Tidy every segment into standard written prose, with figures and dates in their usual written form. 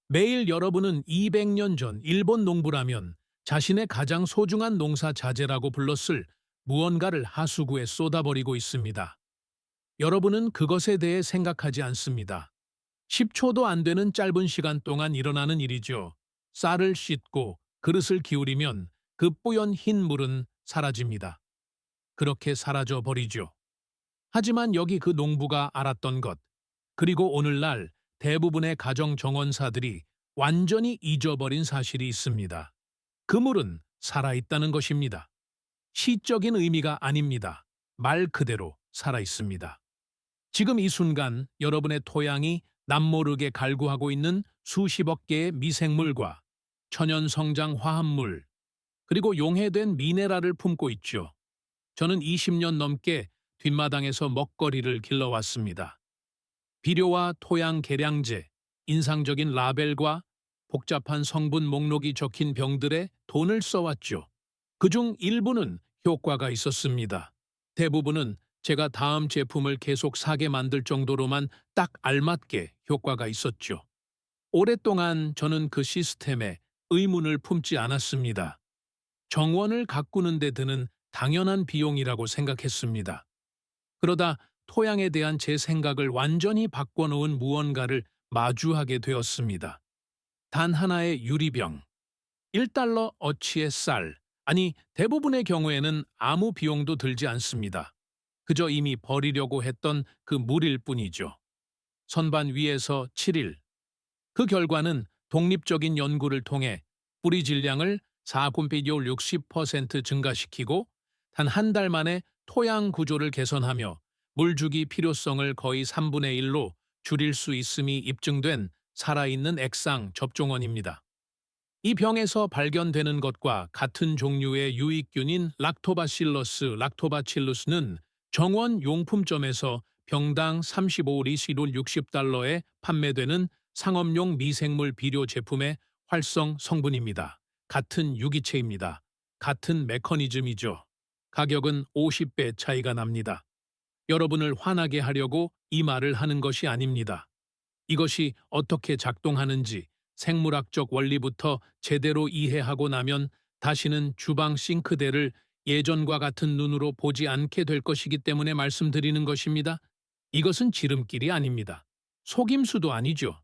매일 여러분은 200년 전 일본 농부라면 자신의 가장 소중한 농사 자재라고 불렀을 무언가를 하수구에 쏟아버리고 있습니다. 여러분은 그것에 대해 생각하지 않습니다. 10초도 안 되는 짧은 시간 동안 일어나는 일이죠. 쌀을 씻고 그릇을 기울이면 그 뿌연 흰 물은 사라집니다. 그렇게 사라져 버리죠. 하지만 여기 그 농부가 알았던 것, 그리고 오늘날 대부분의 가정 정원사들이 완전히 잊어버린 사실이 있습니다. 그 물은 살아있다는 것입니다. 시적인 의미가 아닙니다. 말 그대로 살아있습니다. 지금 이 순간 여러분의 토양이 남모르게 갈구하고 있는 수십억 개의 미생물과 천연 성장 화합물, 그리고 용해된 미네랄을 품고 있죠. 저는 20년 넘게 뒷마당에서 먹거리를 길러왔습니다. 비료와 토양 계량제, 인상적인 라벨과 복잡한 성분 목록이 적힌 병들에 돈을 써왔죠. 그중 일부는 효과가 있었습니다. 대부분은 제가 다음 제품을 계속 사게 만들 정도로만 딱 알맞게 효과가 있었죠. 오랫동안 저는 그 시스템에 의문을 품지 않았습니다. 정원을 가꾸는 데 드는 당연한 비용이라고 생각했습니다. 그러다 토양에 대한 제 생각을 완전히 바꿔놓은 무언가를 마주하게 되었습니다. 단 하나의 유리병, 1달러 어치의 쌀, 아니 대부분의 경우에는 아무 비용도 들지 않습니다. 그저 이미 버리려고 했던 그 물일 뿐이죠. 선반 위에서 7일. 그 결과는 독립적인 연구를 통해 뿌리 질량을 4,60% 증가시키고 단 한 달 만에 토양 구조를 개선하며 물주기 필요성을 거의 3분의 1로 줄일 수 있음이 입증된 살아있는 액상 접종원입니다. 이 병에서 발견되는 것과 같은 종류의 유익균인 락토바칠러스는 정원 용품점에서 병당 35리시롤 60달러에 판매되는 상업용 미생물 비료 제품의 활성 성분입니다. 같은 유기체입니다. 같은 메커니즘이죠. 가격은 50배 차이가 납니다. 여러분을 화나게 하려고 이 말을 하는 것이 아닙니다. 이것이 어떻게 작동하는지 생물학적 원리부터 제대로 이해하고 나면 다시는 주방 싱크대를 예전과 같은 눈으로 보지 않게 될 것이기 때문에 말씀드리는 것입니다. 이것은 지름길이 아닙니다. 속임수도 아니죠.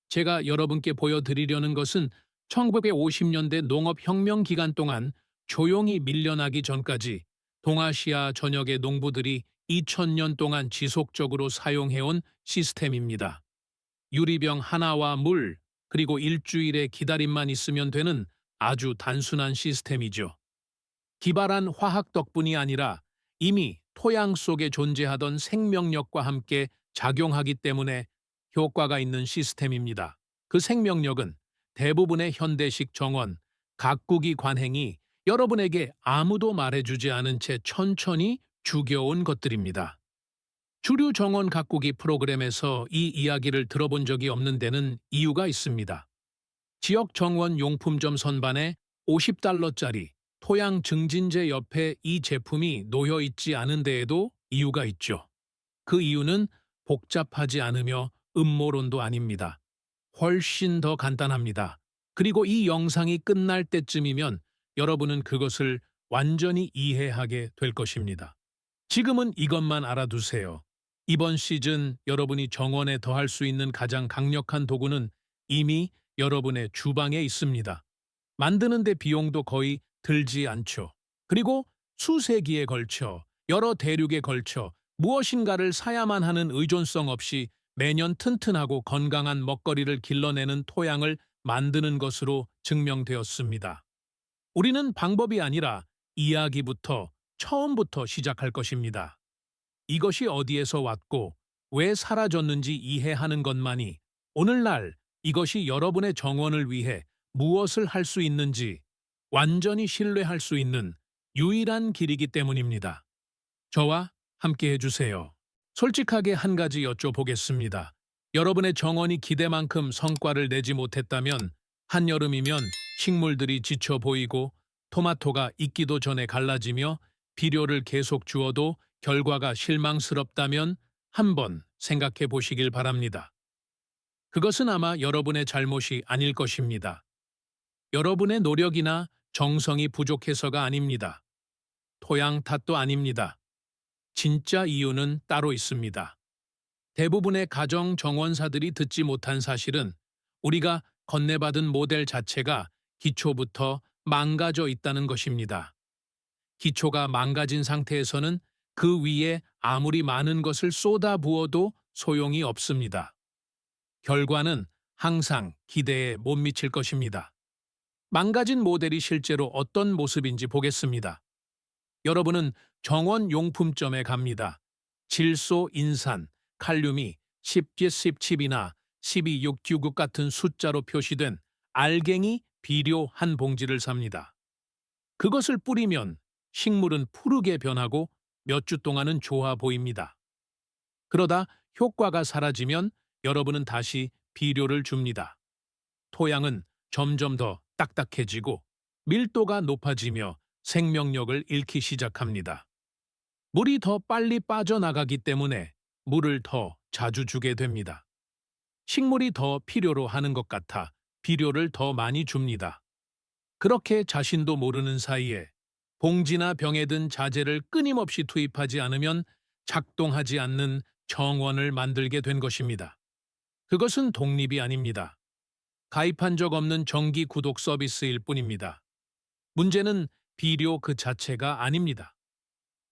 제가 여러분께 보여드리려는 것은 1950년대 농업혁명 기간 동안 조용히 밀려나기 전까지 동아시아 전역의 농부들이 2000년 동안 지속적으로 사용해온 시스템입니다. 유리병 하나와 물, 그리고 일주일의 기다림만 있으면 되는 아주 단순한 시스템이죠. 기발한 화학 덕분이 아니라 이미 토양 속에 존재하던 생명력과 함께 작용하기 때문에 효과가 있는 시스템입니다. 그 생명력은 대부분의 현대식 정원, 가꾸기 관행이 여러분에게 아무도 말해주지 않은 채 천천히 죽여온 것들입니다. 주류 정원 가꾸기 프로그램에서 이 이야기를 들어본 적이 없는 데는 이유가 있습니다. 지역 정원 용품점 선반에 50달러짜리 토양 증진제 옆에 이 제품이 놓여 있지 않은 데에도 이유가 있죠. 그 이유는 복잡하지 않으며 음모론도 아닙니다. 훨씬 더 간단합니다. 그리고 이 영상이 끝날 때쯤이면 여러분은 그것을 완전히 이해하게 될 것입니다. 지금은 이것만 알아두세요. 이번 시즌 여러분이 정원에 더할 수 있는 가장 강력한 도구는 이미 여러분의 주방에 있습니다. 만드는데 비용도 거의 들지 않죠. 그리고 수세기에 걸쳐, 여러 대륙에 걸쳐 무엇인가를 사야만 하는 의존성 없이 매년 튼튼하고 건강한 먹거리를 길러내는 토양을 만드는 것으로 증명되었습니다. 우리는 방법이 아니라 이야기부터 처음부터 시작할 것입니다. 이것이 어디에서 왔고 왜 사라졌는지 이해하는 것만이 오늘날 이것이 여러분의 정원을 위해 무엇을 할 수 있는지 완전히 신뢰할 수 있는 유일한 길이기 때문입니다. 저와 함께 해주세요. 솔직하게 한 가지 여쭤보겠습니다. 여러분의 정원이 기대만큼 성과를 내지 못했다면 한여름이면 식물들이 지쳐 보이고 토마토가 익기도 전에 갈라지며 비료를 계속 주어도 결과가 실망스럽다면 한번 생각해 보시길 바랍니다. 그것은 아마 여러분의 잘못이 아닐 것입니다. 여러분의 노력이나 정성이 부족해서가 아닙니다. 토양 탓도 아닙니다. 진짜 이유는 따로 있습니다. 대부분의 가정 정원사들이 듣지 못한 사실은 우리가 건네받은 모델 자체가 기초부터 망가져 있다는 것입니다. 기초가 망가진 상태에서는 그 위에 아무리 많은 것을 쏟아 부어도 소용이 없습니다. 결과는 항상 기대에 못 미칠 것입니다. 망가진 모델이 실제로 어떤 모습인지 보겠습니다. 여러분은 정원 용품점에 갑니다. 질소, 인산, 칼륨이 10G10칩이나 12699 같은 숫자로 표시된 알갱이 비료 한 봉지를 삽니다. 그것을 뿌리면 식물은 푸르게 변하고 몇 주 동안은 좋아 보입니다. 그러다 효과가 사라지면 여러분은 다시 비료를 줍니다. 토양은 점점 더 딱딱해지고 밀도가 높아지며 생명력을 잃기 시작합니다. 물이 더 빨리 빠져나가기 때문에 물을 더 자주 주게 됩니다. 식물이 더 필요로 하는 것 같아 비료를 더 많이 줍니다. 그렇게 자신도 모르는 사이에 봉지나 병에 든 자재를 끊임없이 투입하지 않으면 작동하지 않는 정원을 만들게 된 것입니다. 그것은 독립이 아닙니다. 가입한 적 없는 정기 구독 서비스일 뿐입니다. 문제는 비료 그 자체가 아닙니다.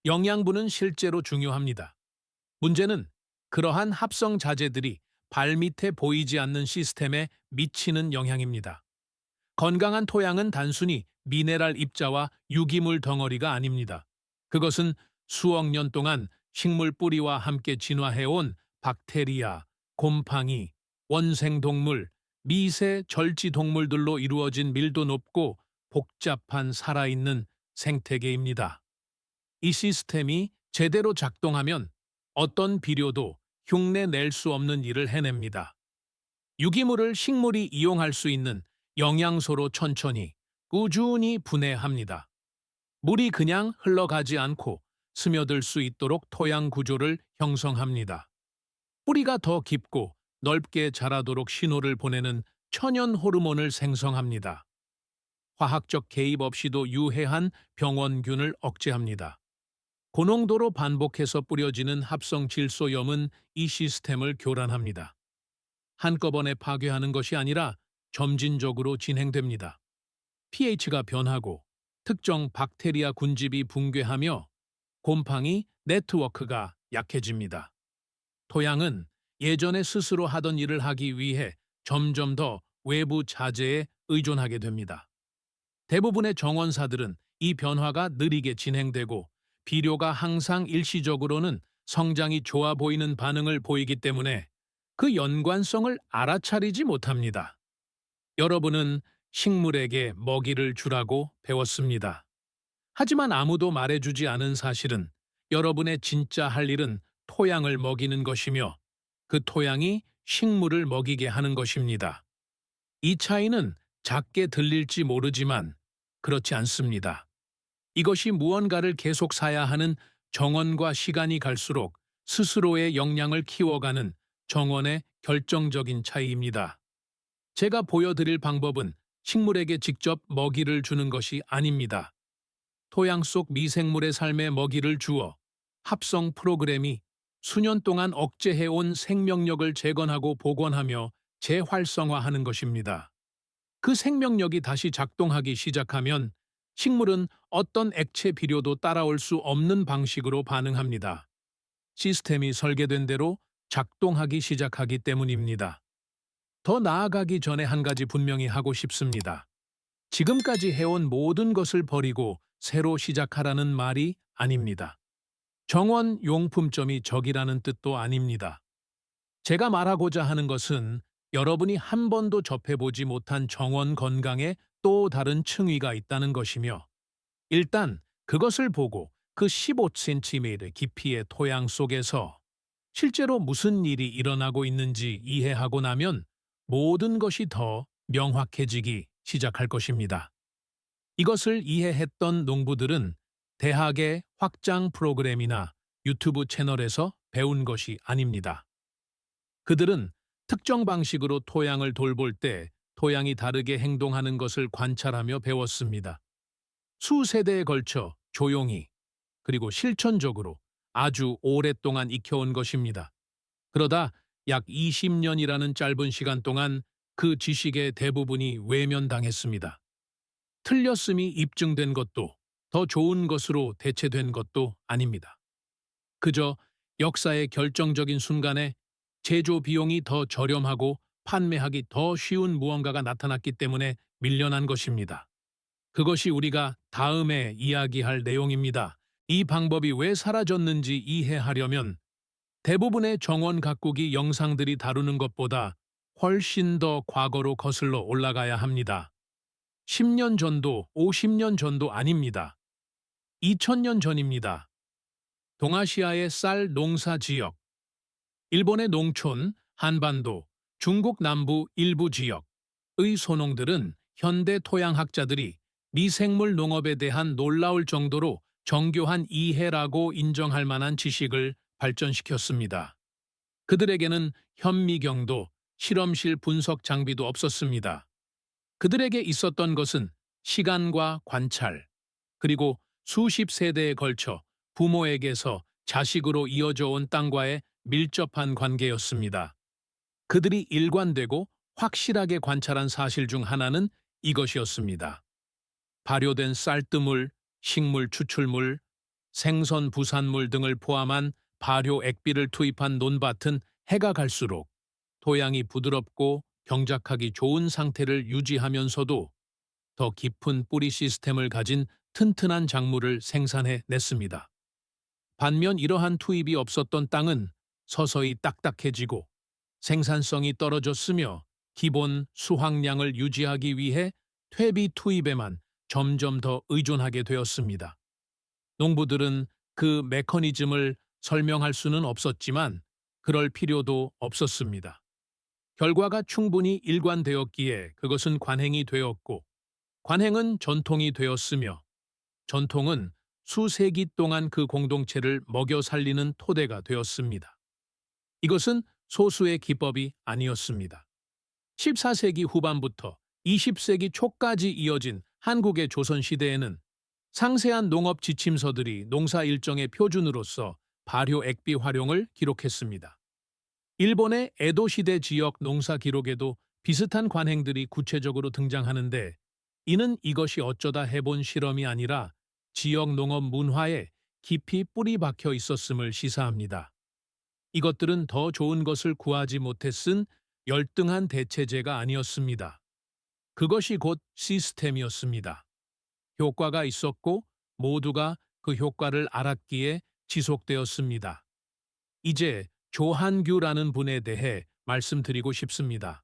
영양분은 실제로 중요합니다. 문제는 그러한 합성 자재들이 발밑에 보이지 않는 시스템에 미치는 영향입니다. 건강한 토양은 단순히 미네랄 입자와 유기물 덩어리가 아닙니다. 그것은 수억 년 동안 식물 뿌리와 함께 진화해온 박테리아, 곰팡이, 원생동물, 미세 절지동물들로 이루어진 밀도 높고 복잡한 살아있는 생태계입니다. 이 시스템이 제대로 작동하면 어떤 비료도 흉내 낼 수 없는 일을 해냅니다. 유기물을 식물이 이용할 수 있는 영양소로 천천히, 꾸준히 분해합니다. 물이 그냥 흘러가지 않고 스며들 수 있도록 토양 구조를 형성합니다. 뿌리가 더 깊고 넓게 자라도록 신호를 보내는 천연 호르몬을 생성합니다. 화학적 개입 없이도 유해한 병원균을 억제합니다. 고농도로 반복해서 뿌려지는 합성 질소염은 이 시스템을 교란합니다. 한꺼번에 파괴하는 것이 아니라 점진적으로 진행됩니다. pH가 변하고 특정 박테리아 군집이 붕괴하며 곰팡이 네트워크가 약해집니다. 토양은 예전에 스스로 하던 일을 하기 위해 점점 더 외부 자재에 의존하게 됩니다. 대부분의 정원사들은 이 변화가 느리게 진행되고 비료가 항상 일시적으로는 성장이 좋아 보이는 반응을 보이기 때문에 그 연관성을 알아차리지 못합니다. 여러분은 식물에게 먹이를 주라고 배웠습니다. 하지만 아무도 말해주지 않은 사실은 여러분의 진짜 할 일은 토양을 먹이는 것이며 그 토양이 식물을 먹이게 하는 것입니다. 이 차이는 작게 들릴지 모르지만 그렇지 않습니다. 이것이 무언가를 계속 사야 하는 정원과 시간이 갈수록 스스로의 역량을 키워가는 정원의 결정적인 차이입니다. 제가 보여드릴 방법은 식물에게 직접 먹이를 주는 것이 아닙니다. 토양 속 미생물의 삶에 먹이를 주어 합성 프로그램이 수년 동안 억제해온 생명력을 재건하고 복원하며 재활성화하는 것입니다. 그 생명력이 다시 작동하기 시작하면 식물은 어떤 액체 비료도 따라올 수 없는 방식으로 반응합니다. 시스템이 설계된 대로 작동하기 시작하기 때문입니다. 더 나아가기 전에 한 가지 분명히 하고 싶습니다. 지금까지 해온 모든 것을 버리고 새로 시작하라는 말이 아닙니다. 정원 용품점이 적이라는 뜻도 아닙니다. 제가 말하고자 하는 것은 여러분이 한 번도 접해보지 못한 정원 건강에 또 다른 층위가 있다는 것이며 일단 그것을 보고 그 15cm 깊이의 토양 속에서 실제로 무슨 일이 일어나고 있는지 이해하고 나면 모든 것이 더 명확해지기 시작할 것입니다. 이것을 이해했던 농부들은 대학의 확장 프로그램이나 유튜브 채널에서 배운 것이 아닙니다. 그들은 특정 방식으로 토양을 돌볼 때 토양이 다르게 행동하는 것을 관찰하며 배웠습니다. 수세대에 걸쳐 조용히 그리고 실천적으로 아주 오랫동안 익혀온 것입니다. 그러다 약 20년이라는 짧은 시간 동안 그 지식의 대부분이 외면당했습니다. 틀렸음이 입증된 것도 더 좋은 것으로 대체된 것도 아닙니다. 그저 역사의 결정적인 순간에 제조 비용이 더 저렴하고 판매하기 더 쉬운 무언가가 나타났기 때문에 밀려난 것입니다. 그것이 우리가 다음에 이야기할 내용입니다. 이 방법이 왜 사라졌는지 이해하려면 대부분의 정원 가꾸기 영상들이 다루는 것보다 훨씬 더 과거로 거슬러 올라가야 합니다. 10년 전도 50년 전도 아닙니다. 2000년 전입니다. 동아시아의 쌀 농사 지역, 일본의 농촌, 한반도, 중국 남부 일부 지역의 소농들은 현대 토양학자들이 미생물 농업에 대한 놀라울 정도로 정교한 이해라고 인정할 만한 지식을 발전시켰습니다. 그들에게는 현미경도 실험실 분석 장비도 없었습니다. 그들에게 있었던 것은 시간과 관찰, 그리고 수십 세대에 걸쳐 부모에게서 자식으로 이어져 온 땅과의 밀접한 관계였습니다. 그들이 일관되고 확실하게 관찰한 사실 중 하나는 이것이었습니다. 발효된 쌀뜨물, 식물 추출물, 생선 부산물 등을 포함한 발효 액비를 투입한 논밭은 해가 갈수록 토양이 부드럽고 경작하기 좋은 상태를 유지하면서도 더 깊은 뿌리 시스템을 가진 튼튼한 작물을 생산해 냈습니다. 반면 이러한 투입이 없었던 땅은 서서히 딱딱해지고 생산성이 떨어졌으며 기본 수확량을 유지하기 위해 퇴비 투입에만 점점 더 의존하게 되었습니다. 농부들은 그 메커니즘을 설명할 수는 없었지만 그럴 필요도 없었습니다. 결과가 충분히 일관되었기에 그것은 관행이 되었고 관행은 전통이 되었으며 전통은 수세기 동안 그 공동체를 먹여 살리는 토대가 되었습니다. 이것은 소수의 기법이 아니었습니다. 14세기 후반부터 20세기 초까지 이어진 한국의 조선시대에는 상세한 농업 지침서들이 농사 일정의 표준으로서 발효 액비 활용을 기록했습니다. 일본의 에도시대 지역 농사 기록에도 비슷한 관행들이 구체적으로 등장하는데 이는 이것이 어쩌다 해본 실험이 아니라 지역 농업 문화에 깊이 뿌리 박혀 있었음을 시사합니다. 이것들은 더 좋은 것을 구하지 못해 쓴 열등한 대체제가 아니었습니다. 그것이 곧 시스템이었습니다. 효과가 있었고 모두가 그 효과를 알았기에 지속되었습니다. 이제 조한규라는 분에 대해 말씀드리고 싶습니다.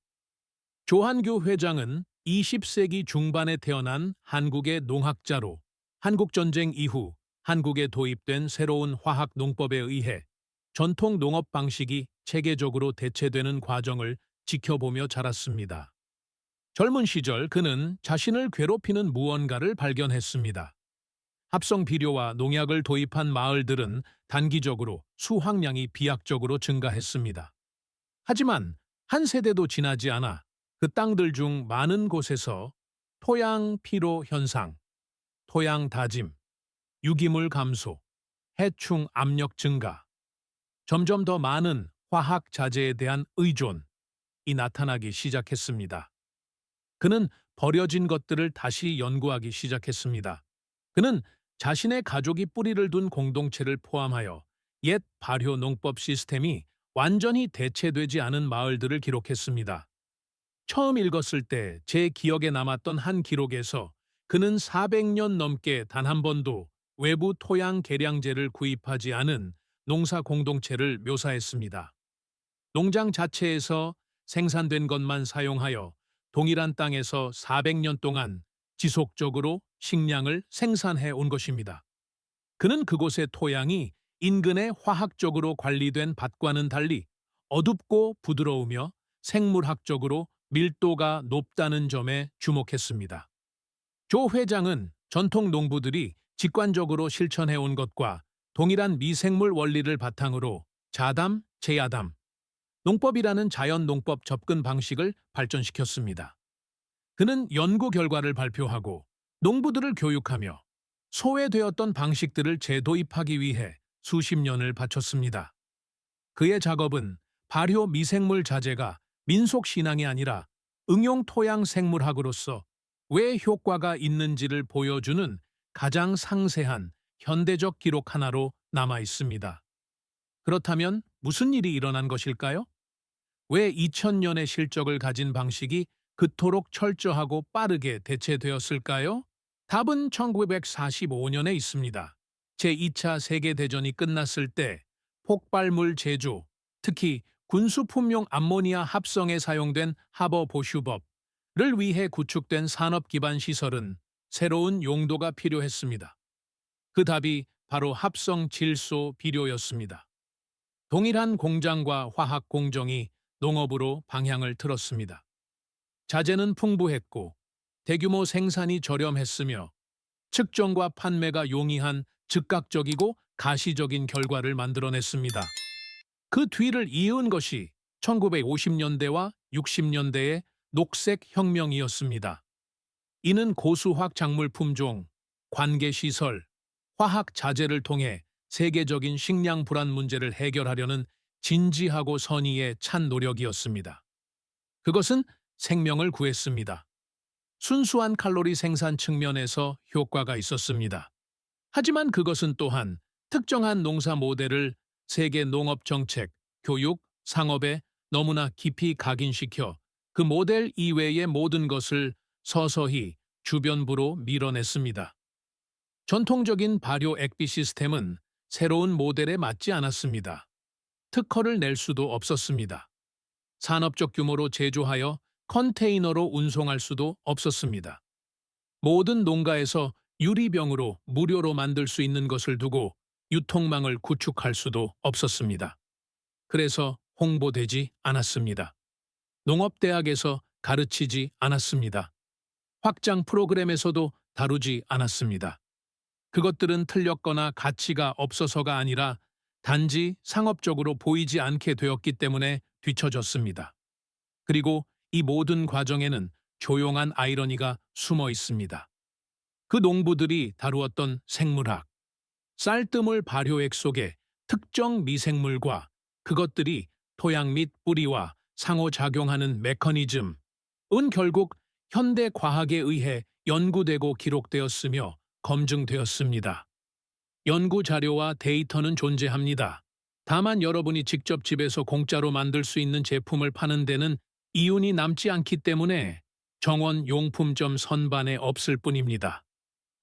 조한규 회장은 20세기 중반에 태어난 한국의 농학자로 한국전쟁 이후 한국에 도입된 새로운 화학 농법에 의해 전통 농업 방식이 체계적으로 대체되는 과정을 지켜보며 자랐습니다. 젊은 시절 그는 자신을 괴롭히는 무언가를 발견했습니다. 합성 비료와 농약을 도입한 마을들은 단기적으로 수확량이 비약적으로 증가했습니다. 하지만 한 세대도 지나지 않아 그 땅들 중 많은 곳에서 토양 피로 현상, 토양 다짐, 유기물 감소, 해충 압력 증가, 점점 더 많은 화학 자재에 대한 의존이 나타나기 시작했습니다. 그는 버려진 것들을 다시 연구하기 시작했습니다. 그는 자신의 가족이 뿌리를 둔 공동체를 포함하여 옛 발효 농법 시스템이 완전히 대체되지 않은 마을들을 기록했습니다. 처음 읽었을 때 제 기억에 남았던 한 기록에서 그는 400년 넘게 단 한 번도 외부 토양 계량제를 구입하지 않은 농사 공동체를 묘사했습니다. 농장 자체에서 생산된 것만 사용하여 동일한 땅에서 400년 동안 지속적으로 식량을 생산해 온 것입니다. 그는 그곳의 토양이 인근의 화학적으로 관리된 밭과는 달리 어둡고 부드러우며 생물학적으로 밀도가 높다는 점에 주목했습니다. 조 회장은 전통 농부들이 직관적으로 실천해 온 것과 동일한 미생물 원리를 바탕으로 자담, 제야담, 농법이라는 자연 농법 접근 방식을 발전시켰습니다. 그는 연구 결과를 발표하고 농부들을 교육하며 소외되었던 방식들을 재도입하기 위해 수십 년을 바쳤습니다. 그의 작업은 발효 미생물 자재가 민속 신앙이 아니라 응용 토양 생물학으로서 왜 효과가 있는지를 보여주는 가장 상세한 현대적 기록 하나로 남아 있습니다. 그렇다면 무슨 일이 일어난 것일까요? 왜 2000년의 실적을 가진 방식이 그토록 철저하고 빠르게 대체되었을까요? 답은 1945년에 있습니다. 제2차 세계대전이 끝났을 때 폭발물 제조, 특히 군수품용 암모니아 합성에 사용된 하버 보슈법을 위해 구축된 산업 기반 시설은 새로운 용도가 필요했습니다. 그 답이 바로 합성 질소 비료였습니다. 동일한 공장과 화학 공정이 농업으로 방향을 틀었습니다. 자재는 풍부했고 대규모 생산이 저렴했으며 측정과 판매가 용이한 즉각적이고 가시적인 결과를 만들어냈습니다. 그 뒤를 이은 것이 1950년대와 60년대의 녹색 혁명이었습니다. 이는 고수확 작물 품종, 관계시설, 화학 자재를 통해 세계적인 식량 불안 문제를 해결하려는 진지하고 선의의 찬 노력이었습니다. 그것은 생명을 구했습니다. 순수한 칼로리 생산 측면에서 효과가 있었습니다. 하지만 그것은 또한 특정한 농사 모델을 세계 농업 정책, 교육, 상업에 너무나 깊이 각인시켜 그 모델 이외의 모든 것을 서서히 주변부로 밀어냈습니다. 전통적인 발효 액비 시스템은 새로운 모델에 맞지 않았습니다. 특허를 낼 수도 없었습니다. 산업적 규모로 제조하여 컨테이너로 운송할 수도 없었습니다. 모든 농가에서 유리병으로 무료로 만들 수 있는 것을 두고 유통망을 구축할 수도 없었습니다. 그래서 홍보되지 않았습니다. 농업대학에서 가르치지 않았습니다. 확장 프로그램에서도 다루지 않았습니다. 그것들은 틀렸거나 가치가 없어서가 아니라 단지 상업적으로 보이지 않게 되었기 때문에 뒤처졌습니다. 그리고 이 모든 과정에는 조용한 아이러니가 숨어 있습니다. 그 농부들이 다루었던 생물학, 쌀뜨물 발효액 속의 특정 미생물과 그것들이 토양 및 뿌리와 상호작용하는 메커니즘은 결국 현대 과학에 의해 연구되고 기록되었으며 검증되었습니다. 연구 자료와 데이터는 존재합니다. 다만 여러분이 직접 집에서 공짜로 만들 수 있는 제품을 파는 데는 이윤이 남지 않기 때문에 정원 용품점 선반에 없을 뿐입니다.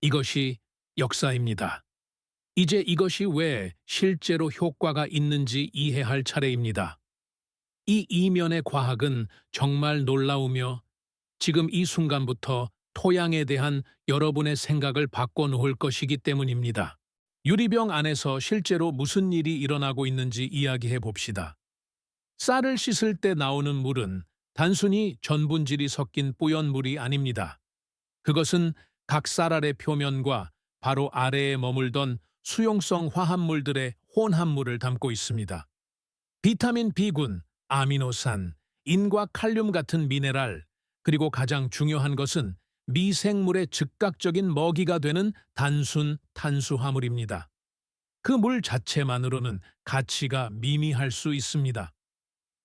이것이 역사입니다. 이제 이것이 왜 실제로 효과가 있는지 이해할 차례입니다. 이 이면의 과학은 정말 놀라우며 지금 이 순간부터 토양에 대한 여러분의 생각을 바꿔놓을 것이기 때문입니다. 유리병 안에서 실제로 무슨 일이 일어나고 있는지 이야기해 봅시다. 쌀을 씻을 때 나오는 물은 단순히 전분질이 섞인 뿌연 물이 아닙니다. 그것은 각 쌀알의 표면과 바로 아래에 머물던 수용성 화합물들의 혼합물을 담고 있습니다. 비타민 B군, 아미노산, 인과 칼륨 같은 미네랄, 그리고 가장 중요한 것은 미생물의 즉각적인 먹이가 되는 단순 탄수화물입니다. 그 물 자체만으로는 가치가 미미할 수 있습니다.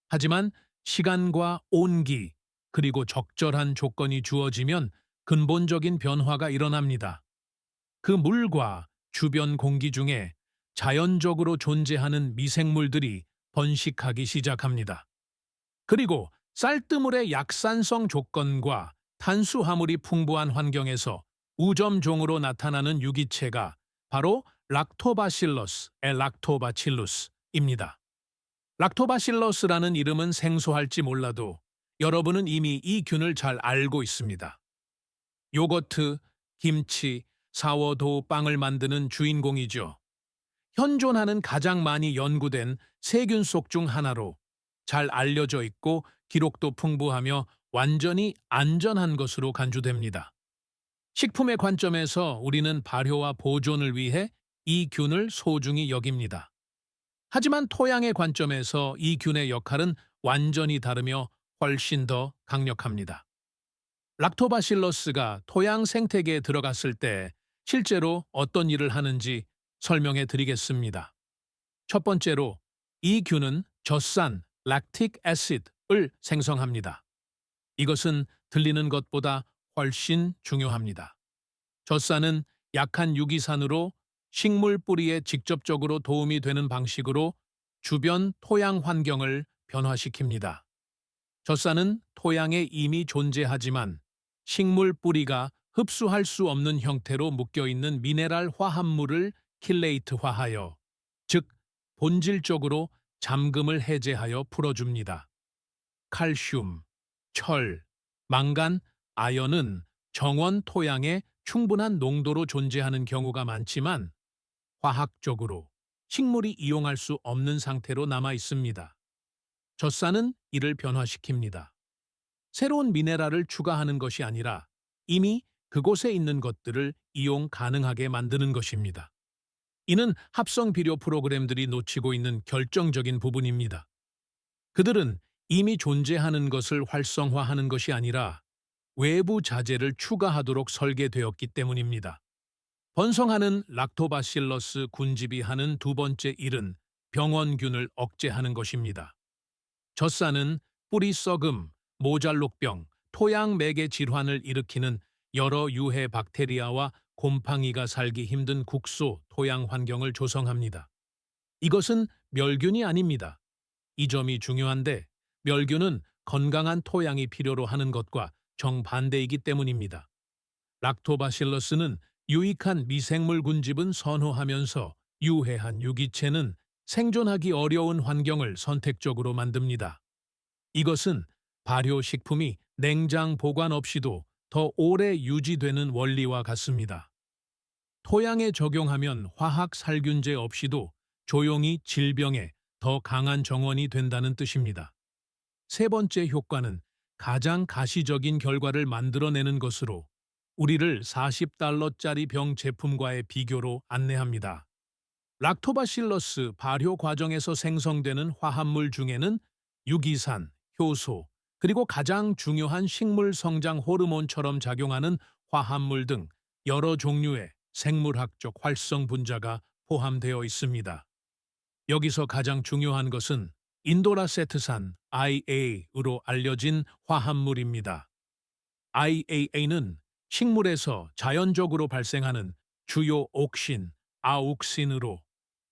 하지만 시간과 온기, 그리고 적절한 조건이 주어지면 근본적인 변화가 일어납니다. 그 물과 주변 공기 중에 자연적으로 존재하는 미생물들이 번식하기 시작합니다. 그리고 쌀뜨물의 약산성 조건과 탄수화물이 풍부한 환경에서 우점종으로 나타나는 유기체가 바로 락토바실러스, 락토바칠루스입니다. 락토바실러스라는 이름은 생소할지 몰라도 여러분은 이미 이 균을 잘 알고 있습니다. 요거트, 김치, 사워도우 빵을 만드는 주인공이죠. 현존하는 가장 많이 연구된 세균 속 중 하나로 잘 알려져 있고 기록도 풍부하며 완전히 안전한 것으로 간주됩니다. 식품의 관점에서 우리는 발효와 보존을 위해 이 균을 소중히 여깁니다. 하지만 토양의 관점에서 이 균의 역할은 완전히 다르며 훨씬 더 강력합니다. 락토바실러스가 토양 생태계에 들어갔을 때 실제로 어떤 일을 하는지 설명해 드리겠습니다. 첫 번째로 이 균은 젖산 락틱 애시드를 생성합니다. 이것은 들리는 것보다 훨씬 중요합니다. 젖산은 약한 유기산으로 식물 뿌리에 직접적으로 도움이 되는 방식으로 주변 토양 환경을 변화시킵니다. 젖산은 토양에 이미 존재하지만 식물 뿌리가 흡수할 수 없는 형태로 묶여있는 미네랄 화합물을 킬레이트화하여, 즉 본질적으로 잠금을 해제하여 풀어줍니다. 칼슘, 철, 망간, 아연은 정원 토양에 충분한 농도로 존재하는 경우가 많지만 화학적으로 식물이 이용할 수 없는 상태로 남아 있습니다. 젖산은 이를 변화시킵니다. 새로운 미네랄을 추가하는 것이 아니라 이미 그곳에 있는 것들을 이용 가능하게 만드는 것입니다. 이는 합성 비료 프로그램들이 놓치고 있는 결정적인 부분입니다. 그들은 이미 존재하는 것을 활성화하는 것이 아니라 외부 자재를 추가하도록 설계되었기 때문입니다. 번성하는 락토바실러스 군집이 하는 두 번째 일은 병원균을 억제하는 것입니다. 젖산은 뿌리 썩음, 모잘록병, 토양 매개 질환을 일으키는 여러 유해 박테리아와 곰팡이가 살기 힘든 국소 토양 환경을 조성합니다. 이것은 멸균이 아닙니다. 이 점이 중요한데 멸균은 건강한 토양이 필요로 하는 것과 정반대이기 때문입니다. 락토바실러스는 유익한 미생물 군집은 선호하면서 유해한 유기체는 생존하기 어려운 환경을 선택적으로 만듭니다. 이것은 발효식품이 냉장 보관 없이도 더 오래 유지되는 원리와 같습니다. 토양에 적용하면 화학 살균제 없이도 조용히 질병에 더 강한 정원이 된다는 뜻입니다. 세 번째 효과는 가장 가시적인 결과를 만들어내는 것으로 우리를 $40짜리 병 제품과의 비교로 안내합니다. 락토바실러스 발효 과정에서 생성되는 화합물 중에는 유기산, 효소, 그리고 가장 중요한 식물 성장 호르몬처럼 작용하는 화합물 등 여러 종류의 생물학적 활성 분자가 포함되어 있습니다. 여기서 가장 중요한 것은 인도라세트산 IAA로 알려진 화합물입니다. IAA는 식물에서 자연적으로 발생하는 주요 옥신, 아욱신으로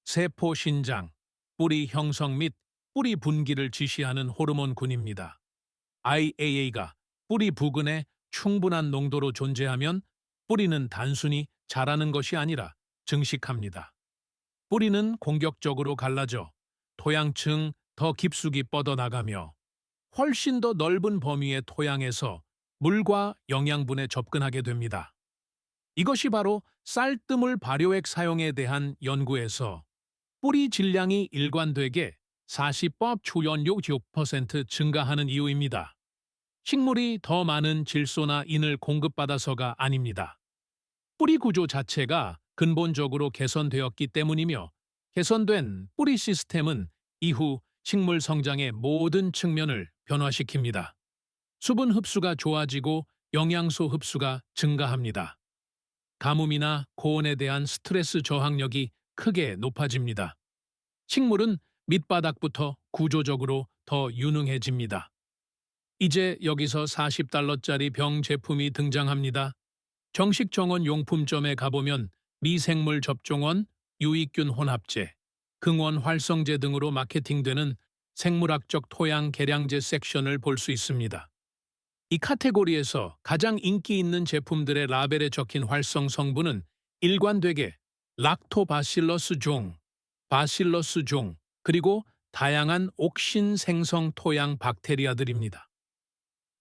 세포 신장, 뿌리 형성 및 뿌리 분기를 지시하는 호르몬군입니다. IAA가 뿌리 부근에 충분한 농도로 존재하면 뿌리는 단순히 자라는 것이 아니라 증식합니다. 뿌리는 공격적으로 갈라져 토양층 더 깊숙이 뻗어나가며 훨씬 더 넓은 범위의 토양에서 물과 영양분에 접근하게 됩니다. 이것이 바로 쌀뜨물 발효액 사용에 대한 연구에서 뿌리 질량이 일관되게 40% 증가하는 이유입니다. 식물이 더 많은 질소나 인을 공급받아서가 아닙니다. 뿌리 구조 자체가 근본적으로 개선되었기 때문이며 개선된 뿌리 시스템은 이후 식물 성장의 모든 측면을 변화시킵니다. 수분 흡수가 좋아지고 영양소 흡수가 증가합니다. 가뭄이나 고온에 대한 스트레스 저항력이 크게 높아집니다. 식물은 밑바닥부터 구조적으로 더 유능해집니다. 이제 여기서 $40짜리 병 제품이 등장합니다. 정식 정원 용품점에 가보면 미생물 접종원, 유익균 혼합제, 긍원 활성제 등으로 마케팅되는 생물학적 토양 계량제 섹션을 볼 수 있습니다. 이 카테고리에서 가장 인기 있는 제품들의 라벨에 적힌 활성 성분은 일관되게 락토바실러스 종, 바실러스 종, 그리고 다양한 옥신 생성 토양 박테리아들입니다.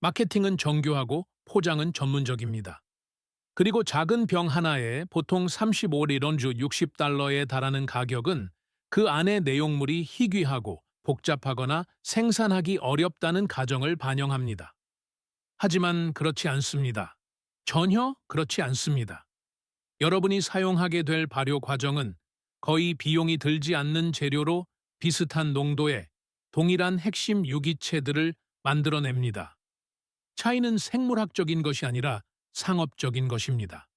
마케팅은 정교하고 포장은 전문적입니다. 그리고 작은 병 하나에 보통 35리런주 $60에 달하는 가격은 그 안의 내용물이 희귀하고 복잡하거나 생산하기 어렵다는 가정을 반영합니다. 하지만 그렇지 않습니다. 전혀 그렇지 않습니다. 여러분이 사용하게 될 발효 과정은 거의 비용이 들지 않는 재료로 비슷한 농도의 동일한 핵심 유기체들을 만들어냅니다. 차이는 생물학적인 것이 아니라 상업적인 것입니다.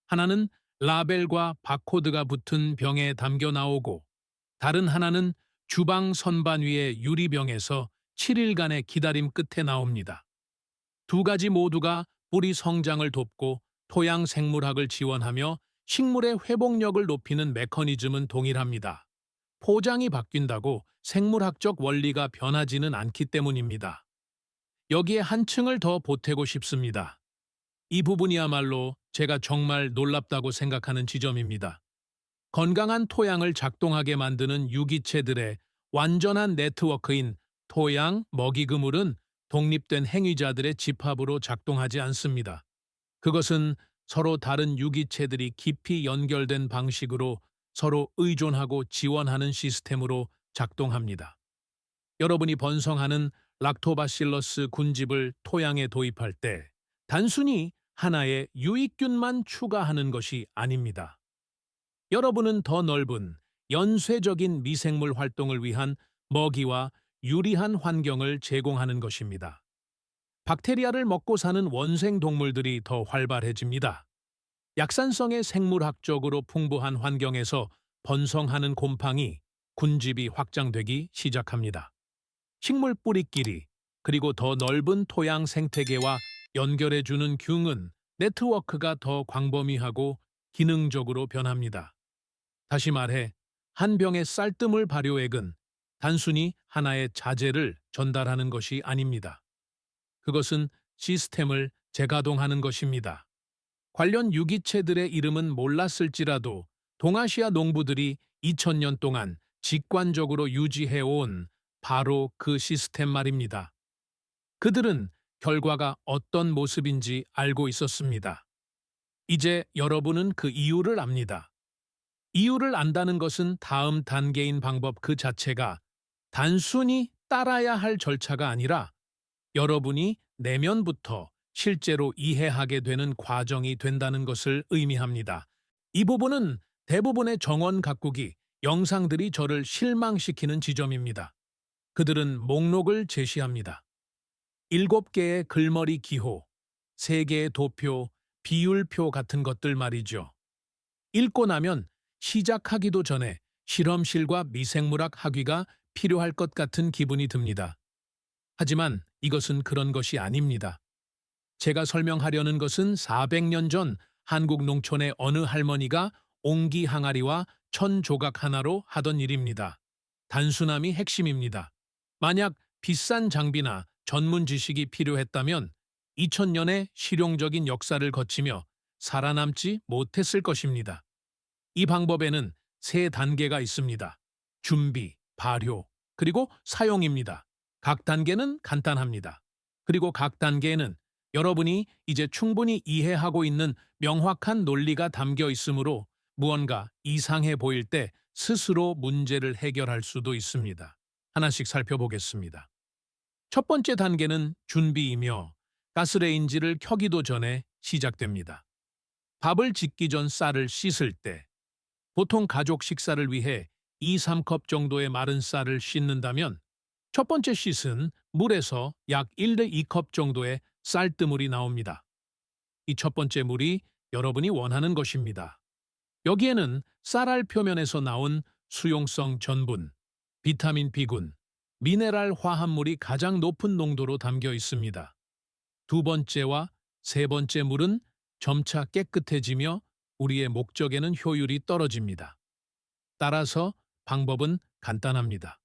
하나는 라벨과 바코드가 붙은 병에 담겨 나오고 다른 하나는 주방 선반 위의 유리병에서 7일간의 기다림 끝에 나옵니다. 두 가지 모두가 뿌리 성장을 돕고 토양 생물학을 지원하며 식물의 회복력을 높이는 메커니즘은 동일합니다. 포장이 바뀐다고 생물학적 원리가 변하지는 않기 때문입니다. 여기에 한 층을 더 보태고 싶습니다. 이 부분이야말로 제가 정말 놀랍다고 생각하는 지점입니다. 건강한 토양을 작동하게 만드는 유기체들의 완전한 네트워크인 토양, 먹이 그물은 독립된 행위자들의 집합으로 작동하지 않습니다. 그것은 서로 다른 유기체들이 깊이 연결된 방식으로 서로 의존하고 지원하는 시스템으로 작동합니다. 여러분이 번성하는 락토바실러스 군집을 토양에 도입할 때 단순히 하나의 유익균만 추가하는 것이 아닙니다. 여러분은 더 넓은 연쇄적인 미생물 활동을 위한 먹이와 유리한 환경을 제공하는 것입니다. 박테리아를 먹고 사는 원생 동물들이 더 활발해집니다. 약산성의 생물학적으로 풍부한 환경에서 번성하는 곰팡이, 군집이 확장되기 시작합니다. 식물 뿌리끼리 그리고 더 넓은 토양 생태계와 연결해주는 균은 네트워크가 더 광범위하고 기능적으로 변합니다. 다시 말해, 한 병의 쌀뜨물 발효액은 단순히 하나의 자재를 전달하는 것이 아닙니다. 그것은 시스템을 재가동하는 것입니다. 관련 유기체들의 이름은 몰랐을지라도 동아시아 농부들이 2000년 동안 직관적으로 유지해온 바로 그 시스템 말입니다. 그들은 결과가 어떤 모습인지 알고 있었습니다. 이제 여러분은 그 이유를 압니다. 이유를 안다는 것은 다음 단계인 방법 그 자체가 단순히 따라야 할 절차가 아니라 여러분이 내면부터 실제로 이해하게 되는 과정이 된다는 것을 의미합니다. 이 부분은 대부분의 정원 가꾸기 영상들이 저를 실망시키는 지점입니다. 그들은 목록을 제시합니다. 7개의 글머리 기호, 3개의 도표, 비율표 같은 것들 말이죠. 읽고 나면 시작하기도 전에 실험실과 미생물학 학위가 필요할 것 같은 기분이 듭니다. 하지만 이것은 그런 것이 아닙니다. 제가 설명하려는 것은 400년 전 한국 농촌의 어느 할머니가 옹기 항아리와 천 조각 하나로 하던 일입니다. 단순함이 핵심입니다. 만약 비싼 장비나 전문 지식이 필요했다면 2000년의 실용적인 역사를 거치며 살아남지 못했을 것입니다. 이 방법에는 3단계가 있습니다. 준비, 발효, 그리고 사용입니다. 각 단계는 간단합니다. 그리고 각 단계에는 여러분이 이제 충분히 이해하고 있는 명확한 논리가 담겨 있으므로 무언가 이상해 보일 때 스스로 문제를 해결할 수도 있습니다. 하나씩 살펴보겠습니다. 첫 번째 단계는 준비이며 가스레인지를 켜기도 전에 시작됩니다. 밥을 짓기 전 쌀을 씻을 때 보통 가족 식사를 위해 2, 3컵 정도의 마른 쌀을 씻는다면 첫 번째 씻은 물에서 약 1대 2컵 정도의 쌀뜨물이 나옵니다. 이 첫 번째 물이 여러분이 원하는 것입니다. 여기에는 쌀알 표면에서 나온 수용성 전분, 비타민 B군, 미네랄 화합물이 가장 높은 농도로 담겨 있습니다. 두 번째와 세 번째 물은 점차 깨끗해지며 우리의 목적에는 효율이 떨어집니다. 따라서 방법은 간단합니다.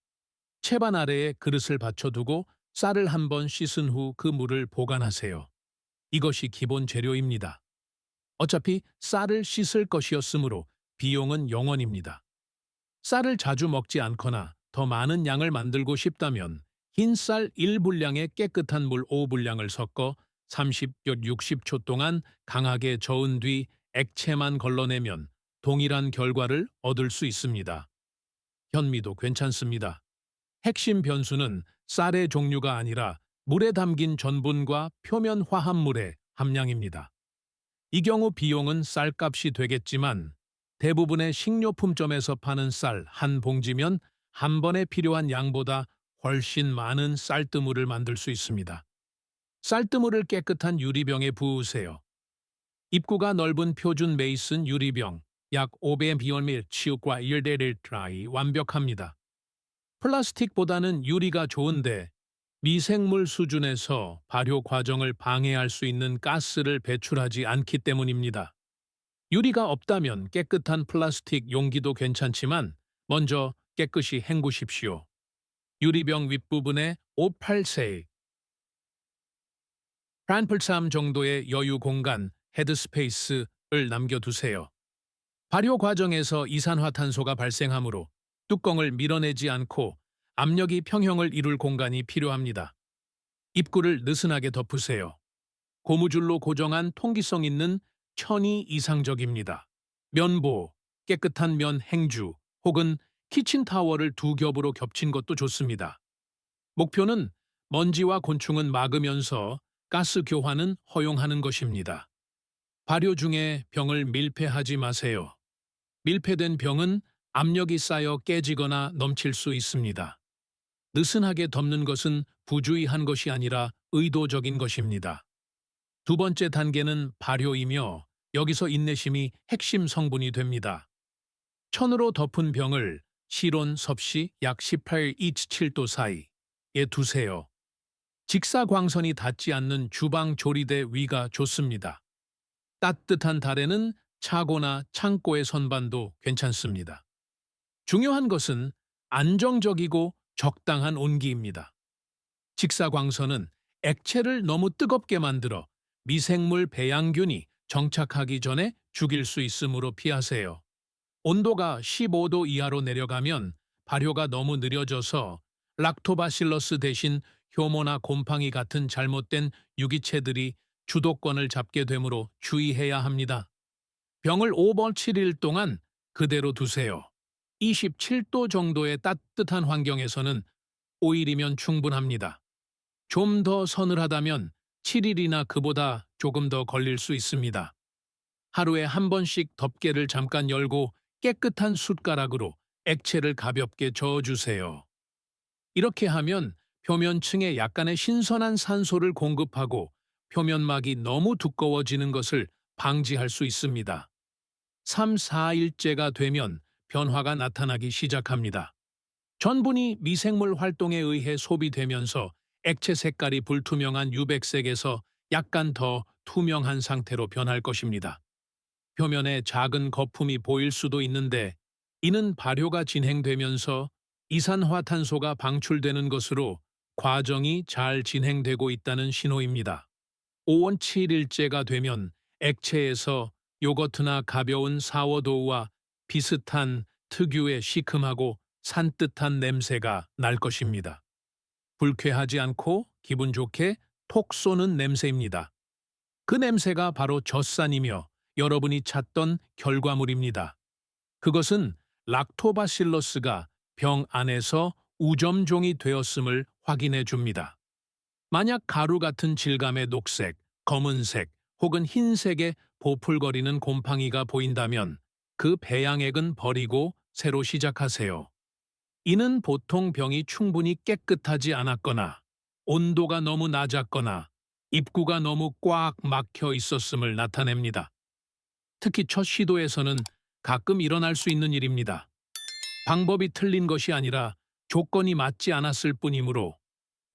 채반 아래에 그릇을 받쳐두고 쌀을 한번 씻은 후 그 물을 보관하세요. 이것이 기본 재료입니다. 어차피 쌀을 씻을 것이었으므로 비용은 0원입니다. 쌀을 자주 먹지 않거나 더 많은 양을 만들고 싶다면 흰 쌀 1분량에 깨끗한 물 5분량을 섞어 30몇 60초 동안 강하게 저은 뒤 액체만 걸러내면 동일한 결과를 얻을 수 있습니다. 현미도 괜찮습니다. 핵심 변수는 쌀의 종류가 아니라 물에 담긴 전분과 표면 화합물의 함량입니다. 이 경우 비용은 쌀값이 되겠지만 대부분의 식료품점에서 파는 쌀 한 봉지면 한 번에 필요한 양보다 훨씬 많은 쌀뜨물을 만들 수 있습니다. 쌀뜨물을 깨끗한 유리병에 부으세요. 입구가 넓은 표준 메이슨 유리병, 약 500ml 치육과 1대1 완벽합니다. 플라스틱보다는 유리가 좋은데 미생물 수준에서 발효 과정을 방해할 수 있는 가스를 배출하지 않기 때문입니다. 유리가 없다면 깨끗한 플라스틱 용기도 괜찮지만 먼저 깨끗이 헹구십시오. 유리병 윗부분에 5-8세, 1% 정도의 여유 공간, 헤드스페이스를 남겨두세요. 발효 과정에서 이산화탄소가 발생하므로 뚜껑을 밀어내지 않고 압력이 평형을 이룰 공간이 필요합니다. 입구를 느슨하게 덮으세요. 고무줄로 고정한 통기성 있는 천이 이상적입니다. 면보, 깨끗한 면 행주 혹은 키친타월을 두 겹으로 겹친 것도 좋습니다. 목표는 먼지와 곤충은 막으면서 가스 교환은 허용하는 것입니다. 발효 중에 병을 밀폐하지 마세요. 밀폐된 병은 압력이 쌓여 깨지거나 넘칠 수 있습니다. 느슨하게 덮는 것은 부주의한 것이 아니라 의도적인 것입니다. 두 번째 단계는 발효이며 여기서 인내심이 핵심 성분이 됩니다. 천으로 덮은 병을 실온 섭씨 약 18-27도 사이에 두세요. 직사광선이 닿지 않는 주방 조리대 위가 좋습니다. 따뜻한 달에는 차고나 창고의 선반도 괜찮습니다. 중요한 것은 안정적이고 적당한 온기입니다. 직사광선은 액체를 너무 뜨겁게 만들어 미생물 배양균이 정착하기 전에 죽일 수 있으므로 피하세요. 온도가 15도 이하로 내려가면 발효가 너무 느려져서 락토바실러스 대신 효모나 곰팡이 같은 잘못된 유기체들이 주도권을 잡게 되므로 주의해야 합니다. 병을 5번 7일 동안 그대로 두세요. 27도 정도의 따뜻한 환경에서는 5일이면 충분합니다. 좀 더 서늘하다면 7일이나 그보다 조금 더 걸릴 수 있습니다. 하루에 한 번씩 덮개를 잠깐 열고 깨끗한 숟가락으로 액체를 가볍게 저어주세요. 이렇게 하면 표면층에 약간의 신선한 산소를 공급하고 표면막이 너무 두꺼워지는 것을 방지할 수 있습니다. 3-4일째가 되면 변화가 나타나기 시작합니다. 전분이 미생물 활동에 의해 소비되면서 액체 색깔이 불투명한 유백색에서 약간 더 투명한 상태로 변할 것입니다. 표면에 작은 거품이 보일 수도 있는데 이는 발효가 진행되면서 이산화탄소가 방출되는 것으로 과정이 잘 진행되고 있다는 신호입니다. 5원 7일째가 되면 액체에서 요거트나 가벼운 사워도우와 비슷한 특유의 시큼하고 산뜻한 냄새가 날 것입니다. 불쾌하지 않고 기분 좋게 톡 쏘는 냄새입니다. 그 냄새가 바로 젖산이며 여러분이 찾던 결과물입니다. 그것은 락토바실러스가 병 안에서 우점종이 되었음을 확인해 줍니다. 만약 가루 같은 질감의 녹색, 검은색 혹은 흰색의 보풀거리는 곰팡이가 보인다면 그 배양액은 버리고 새로 시작하세요. 이는 보통 병이 충분히 깨끗하지 않았거나 온도가 너무 낮았거나 입구가 너무 꽉 막혀 있었음을 나타냅니다. 특히 첫 시도에서는 가끔 일어날 수 있는 일입니다. 방법이 틀린 것이 아니라 조건이 맞지 않았을 뿐이므로